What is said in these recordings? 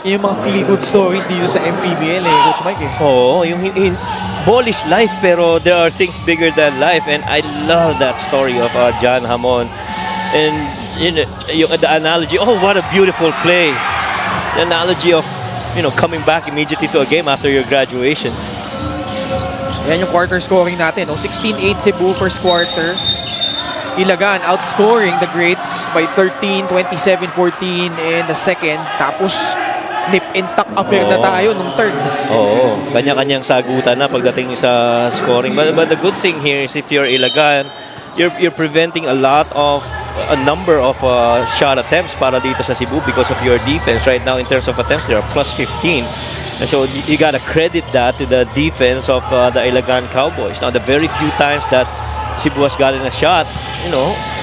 Yung mga feel-good stories dito sa Mpbl Coach Mike Oo, yung ball is life pero there are things bigger than life and I love that story of John Hamon. And the analogy, oh what a beautiful play. The analogy of coming back immediately to a game after your graduation. Yan yung quarter scoring natin. 16-8 Cebu first quarter. Ilagan outscoring the Greats by 13, 27-14 in the second. Tapos nip and tuck affair na tayo nung third. Oo, kanya-kanyang sagutan na pagdating sa scoring. But the good thing here is if you're Ilagan, you're preventing a number of shot attempts para dito sa Cebu because of your defense. Right now in terms of attempts, they are plus 15. And so you gotta credit that to the defense of the Ilagan Cowboys. Now the very few times that Cebu has gotten a shot,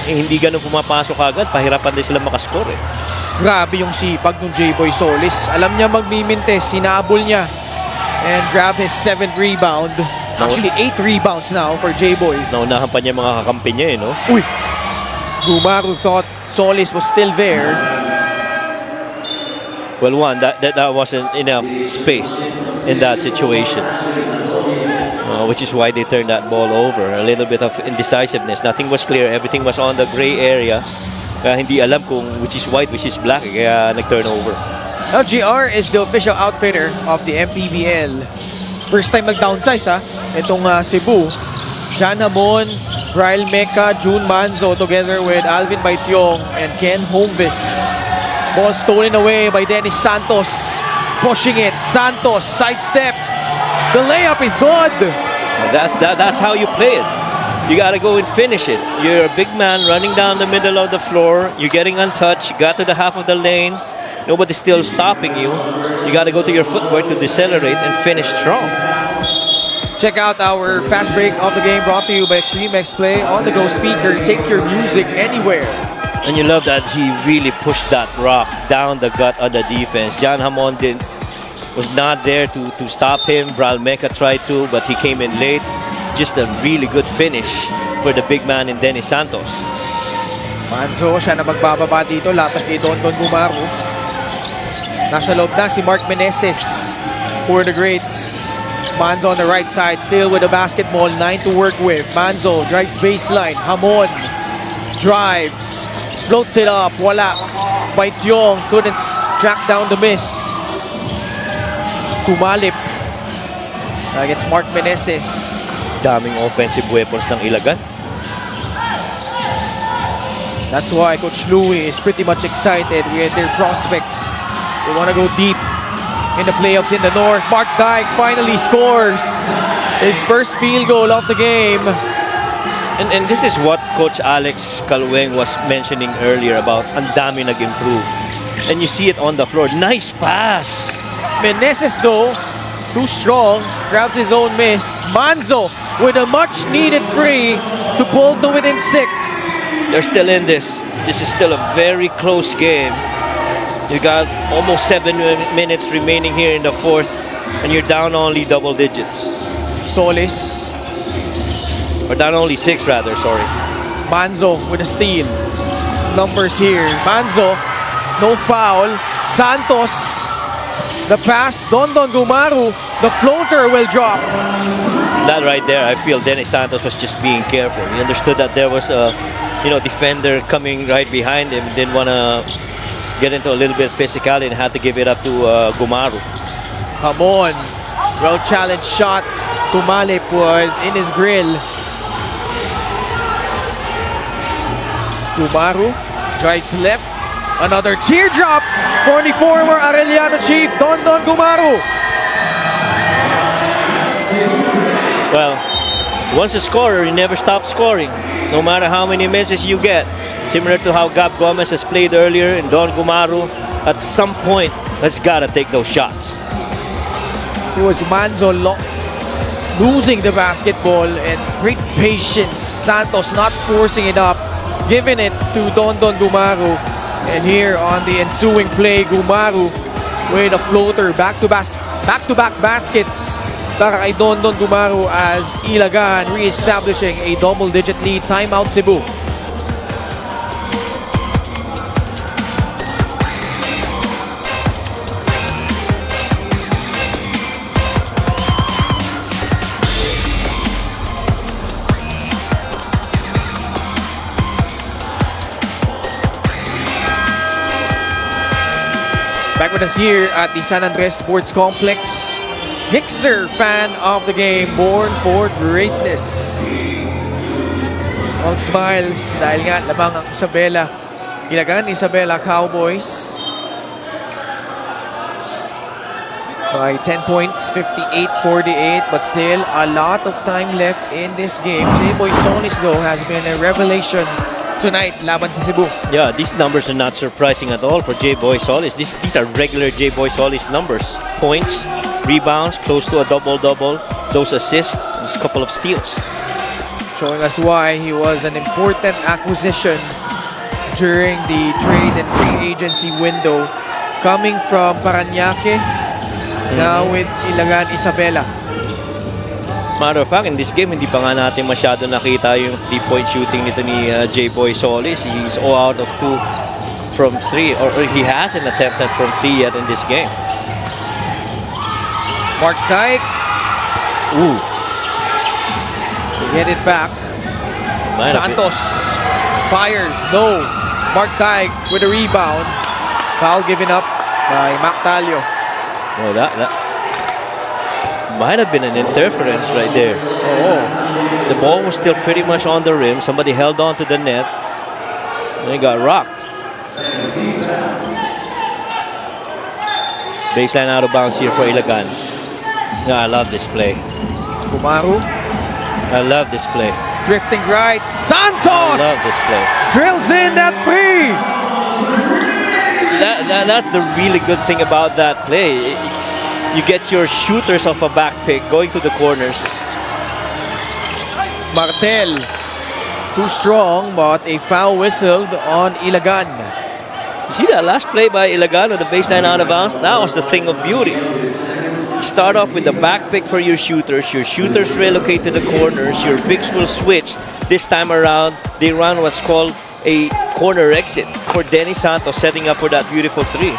hindi ganun pumapasok agad, pahirapan din sila makascore eh. Grabe yung sipag ng J-Boy Solis. Alam niya magmimintes, sinabol niya. And grab his 7th rebound. Actually, 8 rebounds now for J-Boy. Naunahan pa niya mga kakampi niya no? Uy! Gumaru thought Solis was still there. Well, one, that wasn't enough space in that situation. Which is why they turned that ball over. A little bit of indecisiveness. Nothing was clear. Everything was on the gray area. Kaya hindi alam kung which is white, which is black. Kaya nag-turnover. LGR is the official outfitter of the Mpbl. First time mag-downsize itong Cebu. Jan Hamon, Ryle Meca, June Manzo together with Alvin Baitiong and Ken Hombis. Ball stolen away by Dennis Santos. Pushing it. Santos, sidestep. The layup is good. That's how you play it. You gotta go and finish it. You're a big man running down the middle of the floor. You're getting untouched. You got to the half of the lane. Nobody's still stopping you. You gotta go to your footwork to decelerate and finish strong. Check out our fast break of the game brought to you by Extreme X Play on the go speaker. Take your music anywhere. And you love that he really pushed that rock down the gut of the defense. Jan Hamon was not there to stop him. Ryle Meca tried to, but he came in late. Just a really good finish for the big man in Dennis Santos. Manzo, siya na magbababa dito. Lapas kay Don Gumaru. Nasa loob na si Mark Meneses for the Greats. Manzo on the right side, still with the basketball. 9 to work with. Manzo drives baseline. Hamon drives. Floats it up. Wala. Baitiong couldn't track down the miss. Kumalip against Mark Meneses. Daming offensive weapons ng Ilagan. That's why Coach Louie is pretty much excited with their prospects. They want to go deep in the playoffs in the North. Mark Dyke finally scores his first field goal of the game. And this is what Coach Alex Calweng was mentioning earlier about ang dami nag-improve. And you see it on the floor. Nice pass! Meneses though, too strong, grabs his own miss. Manzo with a much-needed free to pull to within 6. They're still in this. This is still a very close game. You got almost 7 minutes remaining here in the fourth, and you're down only double digits. Solis. Or down only 6 rather, sorry. Manzo with a steal. Numbers here. Manzo, no foul. Santos. The pass, Don Gumaru, the floater will drop. That right there, I feel Dennis Santos was just being careful. He understood that there was a, defender coming right behind him. Didn't want to get into a little bit of physicality and had to give it up to Gumaru. Hamon, well-challenged shot. Kumalip was in his grill. Gumaru drives left. Another teardrop for the former Arellano chief, Don Gumaru. Well, once a scorer, you never stop scoring, no matter how many misses you get. Similar to how Gab Gomez has played earlier, and Don Gumaru, at some point, has got to take those shots. It was Manzo losing the basketball and great patience. Santos not forcing it up, giving it to Don Gumaru. And here on the ensuing play, Gumaru with a floater, back-to-back baskets para kay Don Gumaru as Ilagan re-establishing a double-digit lead. Timeout Cebu. Back with us here at the San Andres Sports Complex. Gixxer, fan of the game, born for greatness. All smiles dahil nga lamang ang Isabela. Ilagan Isabela Cowboys by 10 points, 58-48, but still a lot of time left in this game. J-Boy Solis though has been a revelation tonight laban sa Cebu. Yeah, these numbers are not surprising at all for J-Boy Solis. These are regular J-Boy Solis numbers. Points, rebounds, close to a double-double, those assists, just a couple of steals. Showing us why he was an important acquisition during the trade and free agency window. Coming from Parañaque, now with Ilagan Isabela. Matter of fact, in this game, hindi pa nga natin masyado nakita yung 3-point shooting nito ni J-Boy Solis. He's 0 out of 2 from 3, or he hasn't attempted from 3 yet in this game. Mark Dyke. Ooh. Get it back. Santos fires. No. Mark Dyke with a rebound. Foul given up by Mactalio. Oh, that might have been an interference right there. Oh. The ball was still pretty much on the rim. Somebody held on to the net. And he got rocked. Baseline out of bounds here for Ilagan. Yeah, I love this play. Umaru. I love this play. Drifting right. Santos! I love this play. Drills in that free. That's the really good thing about that play. You get your shooters off a back pick going to the corners. Martel. Too strong, but a foul whistled on Ilagan. You see that last play by Ilagan on the baseline out of bounds? That was the thing of beauty. You start off with the back pick for your shooters relocate to the corners, your bigs will switch. This time around, they run what's called a corner exit for Denny Santos, setting up for that beautiful three.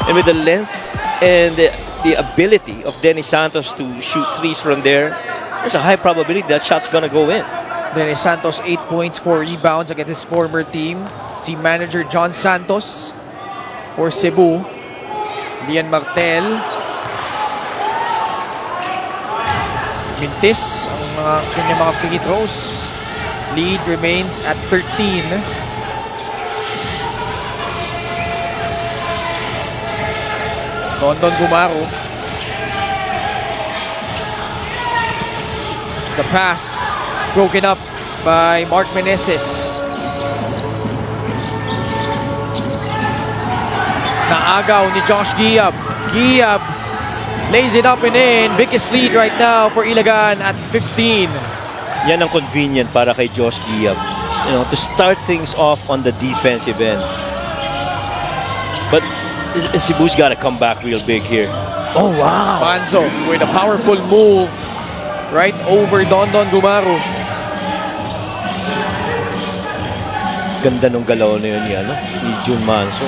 And with the length and the ability of Denny Santos to shoot threes from there, there's a high probability that shot's gonna go in. Denny Santos, 8 points, 4 rebounds against his former team. Team manager John Santos for Cebu. Lian Martel. Mintis ang kanyang mga free throws. Lead remains at 13. Dondon Gumaro. The pass broken up by Mark Meneses. Naagaw ni Josh Giab. Giab lays it up and in. Biggest lead right now for Ilagan at 15. Yan ang convenient para kay Josh Giab. You know, to start things off on the defensive end. But Cebu's got to come back real big here. Oh, wow. Manzo with a powerful move right over Dondon Gumaro. Ganda nung galaw na yun ni Jun Manso.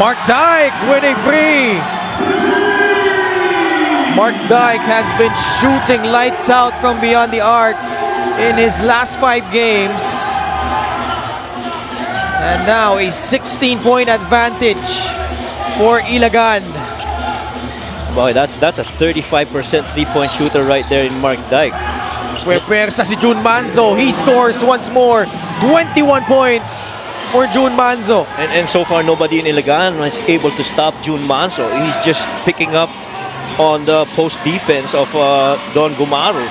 Mark Dyke with a free. Mark Dyke has been shooting lights out from beyond the arc in his last 5 games. And now a 16-point advantage for Ilagan. Boy, that's a 35% three-point shooter right there in Mark Dyke. Puwersa si Jun Manzo. He scores once more. 21 points for Jun Manzo. And so far, nobody in Ilagan is able to stop Jun Manzo. He's just picking up on the post defense of Don Gumaro.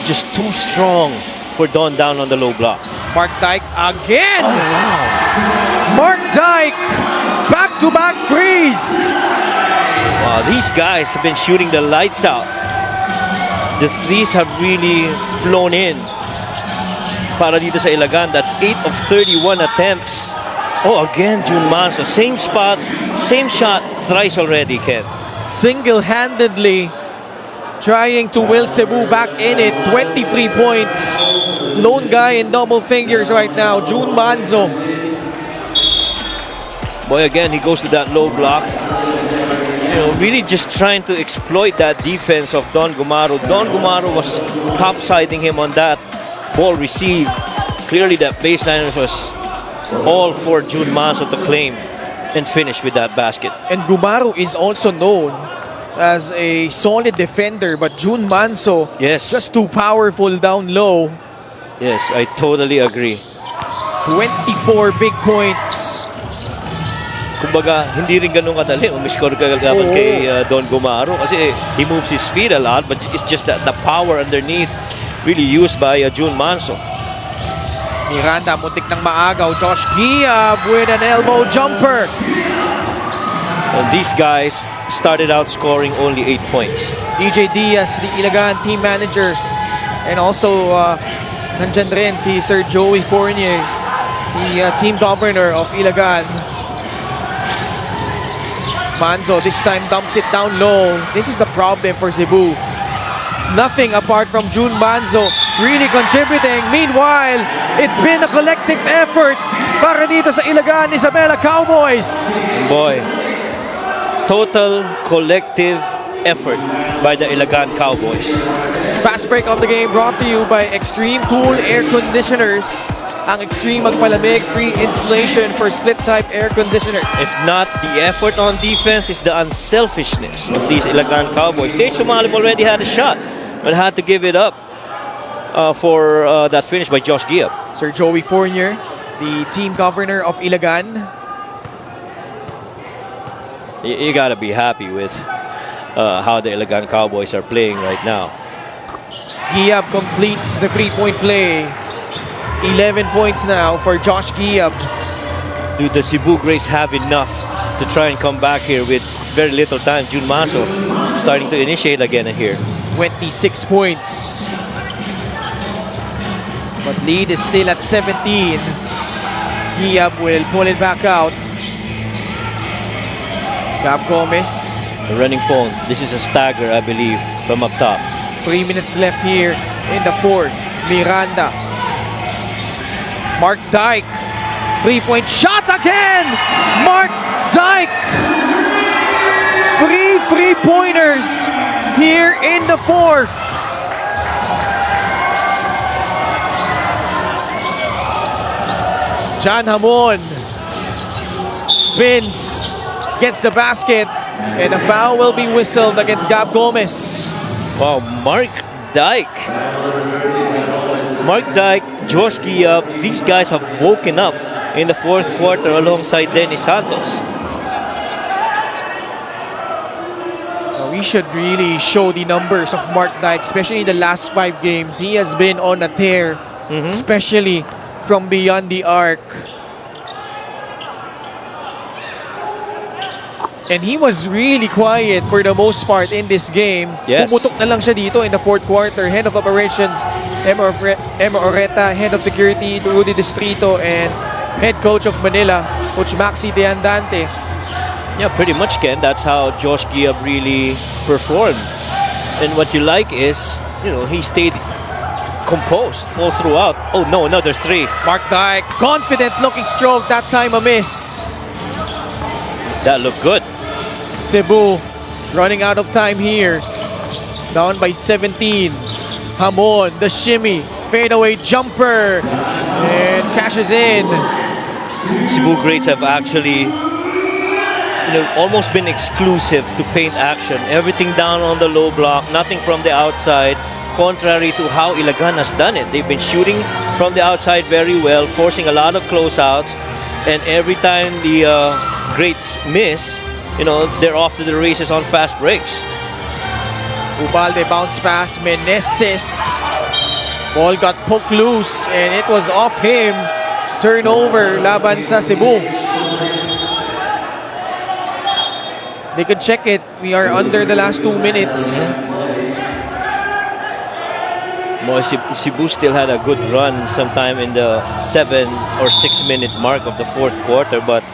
Just too strong for Don down on the low block. Mark Dyke again. Oh, wow. Mark Dyke, back-to-back frees. Wow, these guys have been shooting the lights out. The threes have really flown in para dito sa Ilagan. That's 8 of 31 attempts. Oh, again, Jun Manso. Same spot, same shot, thrice already, Ken. Single-handedly trying to will Cebu back in it. 23 points. Lone guy in double figures right now, Jun Manzo. Boy, again, he goes to that low block. You know, really just trying to exploit that defense of Don Gumaro. Don Gumaro was topsiding him on that ball receive. Clearly, that baseline was all for Jun Manso to claim. and finish with that basket. And Gumaro is also known as a solid defender, but Jun Manso, Yes. just too powerful down low. Yes, I totally agree. 24 big points. Kumbaga, hindi rin ganun kadali umiscore kagalaban Oo. kay Don Gumaro kasi he moves his feet a lot, but it's just that the power underneath really used by Jun Manso. Miranda, muntik ng maagaw. Josh Giab with an elbow jumper. And these guys started out scoring only 8 points. DJ Diaz, the Ilagan team manager. And also, nandyan rin si Sir Joey Fournier, the team governor of Ilagan. Manzo this time dumps it down low. This is the problem for Cebu. Nothing apart from Jun Manzo really contributing. Meanwhile, it's been a collective effort para dito sa Ilagan Isabela Cowboys. Boy, total collective effort by the Ilagan Cowboys. Fast break of the game brought to you by Extreme Cool Air Conditioners. Ang Extreme magpalamig, free installation for split-type air conditioners. If not the effort on defense, it's the unselfishness of these Ilagan Cowboys. Tate Sumalib already had a shot, but had to give it up for that finish by Josh Giab. Sir Joey Fournier, the team governor of Ilagan. You gotta be happy with how the Ilagan Cowboys are playing right now. Giab completes the three-point play. 11 points now for Josh Giab. Do the Cebu Greats have enough to try and come back here with very little time? Jun Manso starting to initiate again here. 26 points. But lead is still at 17. Giab will pull it back out. Gab Gomez. The running phone. This is a stagger, I believe, from up top. 3 minutes left here in the fourth. Miranda. Mark Dyke. Three-point shot again! Mark Dyke! Three-pointers here in the fourth. John Hamon spins, gets the basket, and a foul will be whistled against Gab Gomez. Wow, Mark Dyke. Mark Dyke, Josh Giab, these guys have woken up in the fourth quarter alongside Dennis Santos. We should really show the numbers of Mark Dyke, especially in the last 5 games. He has been on a tear, especially from beyond the arc. And he was really quiet for the most part in this game. Yes. Pumutok na lang siya dito in the fourth quarter. Head of Operations, Emma Oreta. Head of Security, Rudy Distrito. And Head Coach of Manila, Coach Maxi De Andante. Yeah, pretty much, Ken. That's how Josh Giab really performed. And what you like is, he stayed composed all throughout. Oh no, another three. Mark Dyke, confident looking stroke. That time a miss. That looked good. Cebu running out of time here. Down by 17. Hamon, the shimmy, fadeaway jumper, and cashes in. Cebu Greats have actually almost been exclusive to paint action. Everything down on the low block, nothing from the outside, contrary to how Ilagan has done it. They've been shooting from the outside very well, forcing a lot of closeouts, and every time the Greats miss, they're off to the races on fast breaks. Ubalde bounce pass, Meneses. Ball got poked loose and it was off him. Turnover laban sa Cebu. They could check it. We are under the last 2 minutes. Cebu still had a good run sometime in the 7 or 6 minute mark of the fourth quarter, but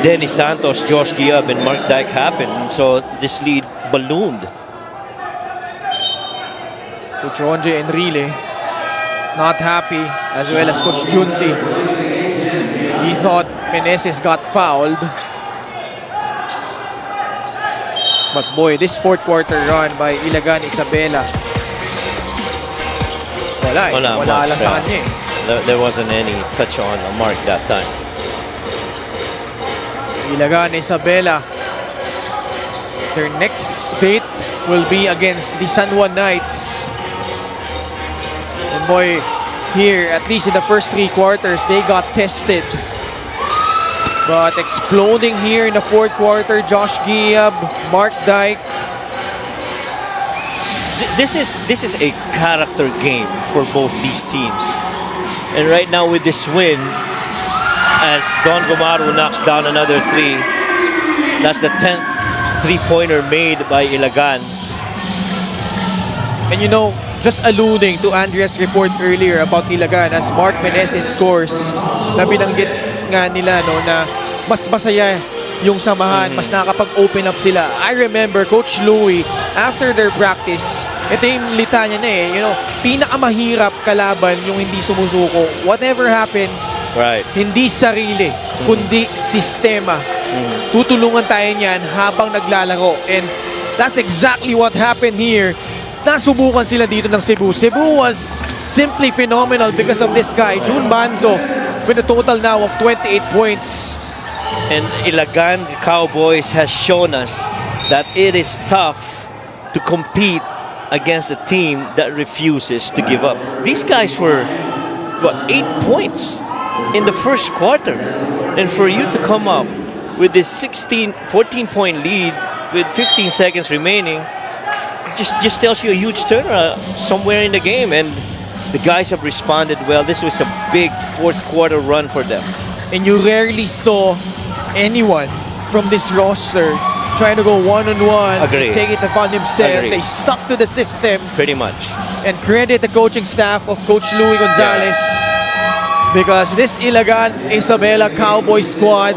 Dennis Santos, Josh Giab, and Mark Dyke happened, so this lead ballooned. Coach Ronje Enrile not happy, as well as Coach Junti. He thought Meneses got fouled. But boy, this fourth quarter run by Ilagan Isabela. Wala lang sa kanya eh. There wasn't any touch on Mark that time. Ilagan Isabela. Their next date will be against the San Juan Knights. And boy, here, at least in the first 3 quarters, they got tested. But exploding here in the 4th quarter, Josh Giab, Mark Dyke. This is a character game for both these teams. And right now with this win, as Don Gomaro knocks down another 3, that's the 10th 3-pointer made by Ilagan. And you know, just alluding to Andrea's report earlier about Ilagan, as Mark Meneses scores, na binanggit nga nila no, na mas masaya yung samahan, mas nakakapag-open up sila. I remember Coach Louie, after their practice, ito yung litanya na you know, pinakamahirap kalaban yung hindi sumusuko. Whatever happens, Right. hindi sarili, kundi sistema. Tutulungan tayo niyan habang naglalaro. And that's exactly what happened here. Nasubukan sila dito ng Cebu. Cebu was simply phenomenal because of this guy, Jun Banzo, with a total now of 28 points. And Ilagan Cowboys has shown us that it is tough to compete against a team that refuses to give up. These guys were, what, 8 points in the first quarter. And for you to come up with this 14-point lead with 15 seconds remaining, just tells you a huge turnaround somewhere in the game. And the guys have responded well. This was a big 4th quarter run for them. And you rarely saw anyone from this roster trying to go one-on-one, Agree. take it upon themselves. Agree. They stuck to the system. Pretty much. And credit the coaching staff of Coach Louie Gonzalez, because this Ilagan Isabela Cowboy squad